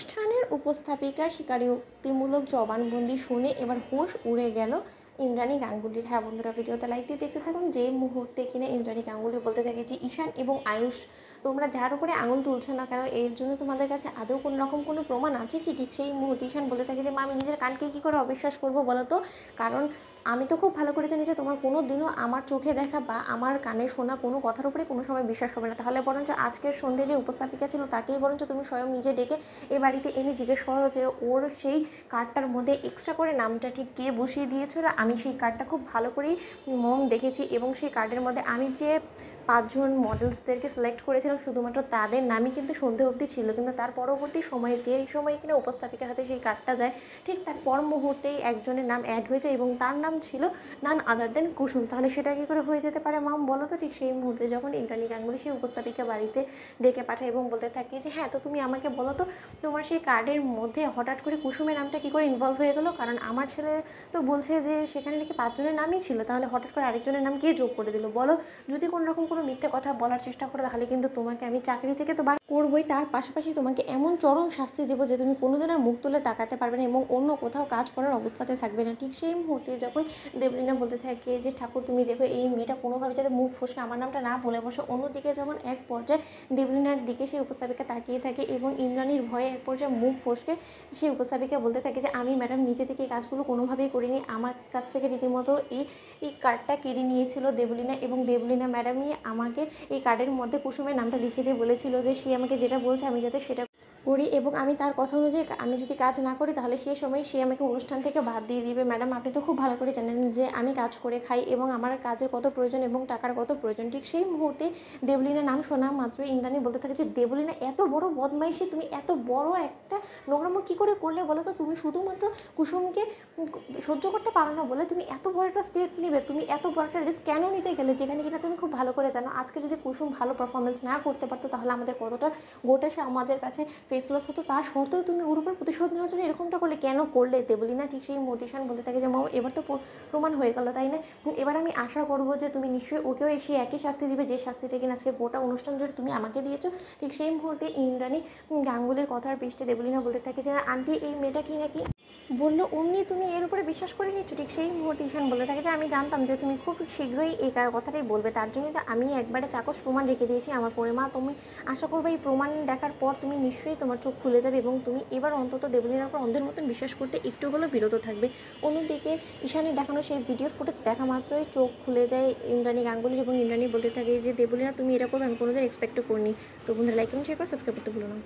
অনুষ্ঠানের উপস্থাপিকার স্বীকারোক্তিমূলক জবানবন্দি শুনে এবার হুঁশ উড়ে গেল ইন্দ্রাণী গাঙ্গুলির। হ্যাঁ বন্ধুরা, ভিডিওতে লাইক দিয়ে দেখতে থাকুন। যে মুহূর্তে কিনা ইন্দ্রাণী গাঙ্গুলি বলতে থাকে যে ঈশান এবং আয়ুষ তোমরা যার উপরে আঙুল তুলছো না কেন, এর জন্য তোমাদের কাছে আদৌ কোনো রকম কোনো প্রমাণ আছে কি? ঠিক সেই মুহূর্তে ঈশান বলতে থাকে যে মা, আমি নিজের কানকে কী করে অবিশ্বাস করবো বলো তো? কারণ আমি তো খুব ভালো করে জানি যে তোমার কোনো দিনও আমার চোখে দেখা বা আমার কানে শোনা কোনো কথার উপরে কোনো সময় বিশ্বাস হবে না। তাহলে বরঞ্চ আজকের সন্ধ্যে যে উপস্থাপিকা ছিল তাকেই বরঞ্চ তুমি স্বয়ং নিজে ডেকে এ বাড়িতে এনে জিজ্ঞেস করো যে ওর সেই কার্ডটার মধ্যে এক্সট্রা করে নামটা ঠিক কে বসিয়ে দিয়েছিল। আমি সেই কার্ডটা খুব ভালো করেই দেখেছি এবং সেই কার্ডের মধ্যে আমি যে 5জন মডেলসদেরকে সিলেক্ট করেছিলাম শুধুমাত্র তাদের নামই কিন্তু সন্ধে অবধি ছিল, কিন্তু তার পরবর্তী সময়ে যেই সময় কিনা উপস্থাপিকার হাতে সেই কার্ডটা যায় ঠিক তার পর মুহূর্তেই একজনের নাম অ্যাড হয়েছে এবং তার নাম ছিল নান আদার দেন কুসুম। তাহলে সেটা কী করে হয়ে যেতে পারে মাম বলো তো? ঠিক সেই মুহূর্তে যখন ইন্দ্রাণী গাঙ্গুলি সেই উপস্থাপিকা বাড়িতে ডেকে পাঠায় এবং বলতে থাকে যে হ্যাঁ, তো তুমি আমাকে বলো তো তোমার সেই কার্ডের মধ্যে হঠাৎ করে কুসুমের নামটা কী করে ইনভলভ হয়ে গেলো? কারণ আমার ছেলে তো বলছে যে সেখানে নাকি 5জনের নামই ছিল, তাহলে হঠাৎ করে আরেকজনের নাম কে যোগ করে দিল বলো? যদি কোনো রকম কোনো মিথ্যে কথা বলার চেষ্টা করো তাহলে কিন্তু তোমাকে আমি চাকরি থেকে তো বার করবোই, তার পাশাপাশি তোমাকে এমন চরম শাস্তি দেবো যে তুমি কোনোদিন আর মুখ তুলে তাকাতে পারবে না এবং অন্য কোথাও কাজ করার অবস্থাতে থাকবে না। ঠিক সেই মুহূর্তে যখন দেবলীনা বলতে থাকে যে ঠাকুর তুমি দেখো এই মেয়েটা কোনোভাবে যাতে মুখ ফসকে আমার নামটা না বলে বসে। অন্যদিকে যখন এক পর্যায়ে দেবলীনার দিকে সেই উপস্থাপিকা তাকিয়ে থাকে এবং ইন্দ্রাণীর ভয়ে এক পর্যায়ে মুখ ফসকে সেই উপস্থাপিকা বলতে থাকে যে আমি ম্যাডাম নিজে থেকে এই কাজগুলো কোনোভাবেই করিনি, আমার কাছ থেকে রীতিমতো এই কার্ডটা কেড়ে নিয়েছিল দেবলীনা এবং দেবলীনা ম্যাডামই আমাকে এই কার্ডের মধ্যে কুসুমের নামটা লিখে দিয়ে বলেছিল যে সে আমাকে যেটা বলছে আমি যাতে সেটা করি এবং আমি তার কথা অনুযায়ী আমি যদি কাজ না করি তাহলে সেই সময় সে আমাকে অনুষ্ঠান থেকে বাদ দিয়ে দিবে। ম্যাডাম আপনি তো খুব ভালো করে জানেন যে আমি কাজ করে খাই এবং আমার কাজের কত প্রয়োজন এবং টাকার কত প্রয়োজন। ঠিক সেই মুহূর্তে দেবলীনার নাম শোনা মাত্র ইন্দ্রাণী বলতে থাকে যে দেবলীনা এত বড় বদমাইশি, তুমি এত বড় একটা নোংরামো কী করে করলে বলো তো? তুমি শুধুমাত্র কুসুমকে সহ্য করতে পারো না বলে তুমি এত বড় একটা স্টেপ নেবে, তুমি এত বড় একটা রিস্ক কেন নিতে গেলে যেখানে কিনা তুমি খুব ভালো করে জানো আজকে যদি কুসুম ভালো পারফরমেন্স না করতে পারতো তাহলে আমাদের কতটা গোটা সমাজের কাছে ফেস লস হতো। তার সত্ত্বেও তুমি ওর উপর প্রতিশোধ নেওয়ার জন্য এরকমটা করলে, কেন করলে দেবলীনা? ঠিক সেই মোটিশান বলতে থাকে যে মা এবার তো প্রমাণ হয়ে গেল তাই না, এবার আমি আশা করবো যে তুমি নিশ্চয়ই ওকেও এসে একই শাস্তি দিবে যে শাস্তিটা কিনা আজকে গোটা অনুষ্ঠান জুড়ে তুমি আমাকে দিয়েছো। ঠিক সেই মুহূর্তে ইন্দ্রাণী গাঙ্গুলির কথার পৃষ্ঠে দেবলীনা বলতে থাকে যে আন্টি এই মেয়েটা কি নাকি বললো অমনি তুমি এর উপরে বিশ্বাস করে নিচ্ছ। ঠিক সেই মুহূর্তে ঈশান বলতে থাকে যে আমি জানতাম যে তুমি খুব শীঘ্রই এই কথাটাই বলবে, তার জন্যই তো আমি একবারে চাকস প্রমাণ রেখে দিয়েছি আমার ফোনে। মা তুমি আশা করবো এই প্রমাণ দেখার পর তুমি নিশ্চয়ই তোমার চোখ খুলে যাবে এবং তুমি এবার অন্তত দেবলীনার উপর অন্ধের মতন বিশ্বাস করতে একটু হলেও বিরত থাকবে। অন্যদিকে ঈশানের দেখানো সেই ভিডিও ফুটেজ দেখা মাত্রই চোখ খুলে যায় ইন্দ্রাণী গাঙ্গুলির এবং ইন্দ্রাণী বলতে থাকে যে দেবলীনা তুমি এটা করবে আমি কোনোদিন এক্সপেক্টও করিনি। তো বন্ধুরা লাইক এবং শেয়ার করে সাবস্ক্রাইব করতে ভুলো না।